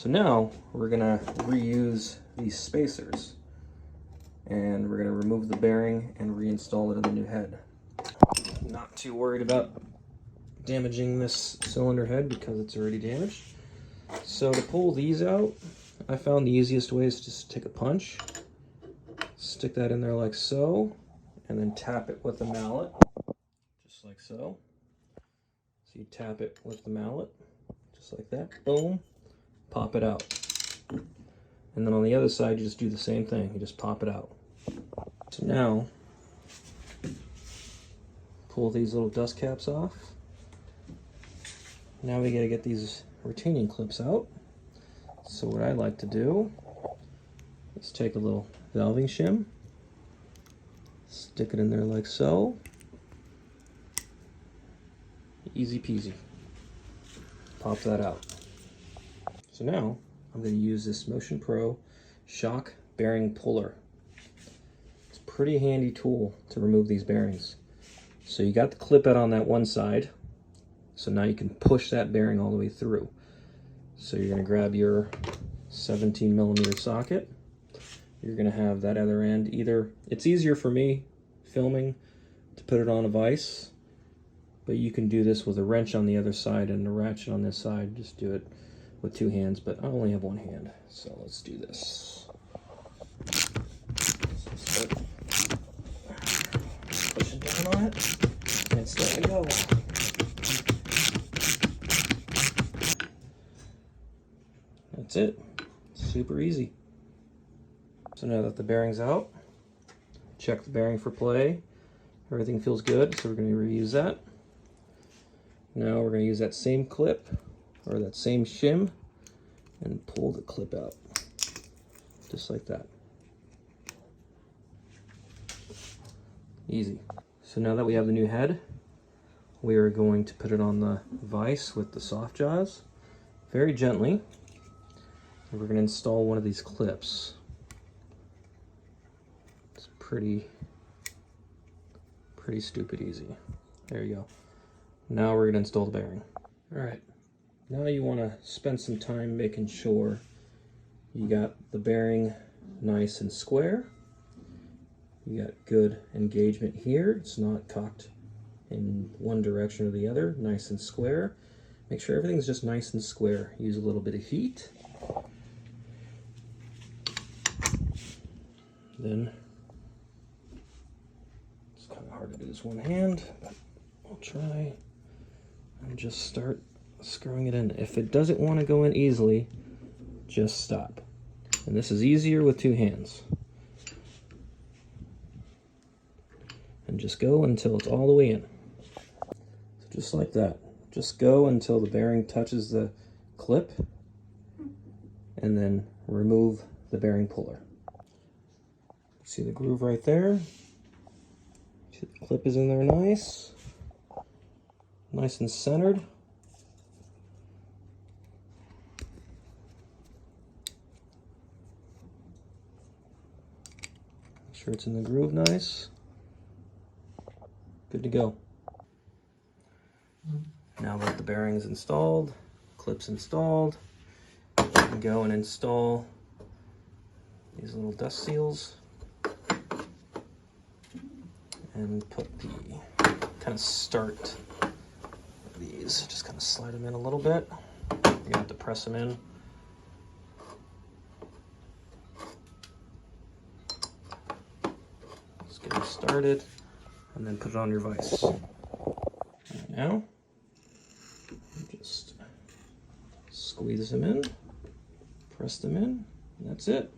So now we're gonna reuse these spacers, and we're gonna remove the bearing and reinstall it in the new head. Not too worried about damaging this cylinder head because it's already damaged. So to pull these out, I found the easiest way is just take a punch, stick that in there like so, and then tap it with the mallet, just like so. So you tap it with the mallet, just like that, boom, pop it out. And then on the other side, you just do the same thing, you just pop it out. So now, pull these little dust caps off. Now we gotta get these retaining clips out. So what I like to do is take a little valving shim, stick it in there like so. Easy peasy. Pop that out. So now I'm going to use this Motion Pro shock bearing puller. It's a pretty handy tool to remove these bearings. So you got the clip out on that one side. So now you can push that bearing all the way through. So you're going to grab your 17mm socket. You're going to have that other end either, it's easier for me filming to put it on a vise, but you can do this with a wrench on the other side and a ratchet on this side. Just do it with two hands, but I only have one hand, so let's do this. So start pushing down on it, and it's starting to go. That's it. Super easy. So now that the bearing's out, check the bearing for play. Everything feels good, so we're going to reuse that. Now we're going to use that same clip, or that same shim, and pull the clip out. Just like that. Easy. So now that we have the new head, we are going to put it on the vise with the soft jaws, very gently. And we're going to install one of these clips. It's pretty stupid easy. There you go. Now we're going to install the bearing. Alright, now you want to spend some time making sure you got the bearing nice and square. You got good engagement here. It's not cocked in one direction or the other. Nice and square. Make sure everything's just nice and square. Use a little bit of heat. Then, it's kind of hard to do this one hand, but I'll try and just start screwing it in. If it doesn't want to go in easily, just stop. And this is easier with two hands. And just go until it's all the way in. So just like that. Just go until the bearing touches the clip, and then remove the bearing puller. See the groove right there? See the clip is in there nice and centered. Make sure it's in the groove nice. Good to go. Now that the bearing's installed, clip's installed, you can go and install these little dust seals and put the kind of start these, just kind of slide them in a little bit. You're gonna have to press them in. Let's get them started and then put it on your vise. And now, just squeeze them in, press them in, and that's it.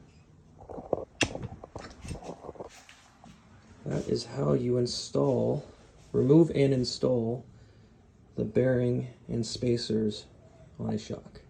That is how you remove and install the bearing and spacers on a shock.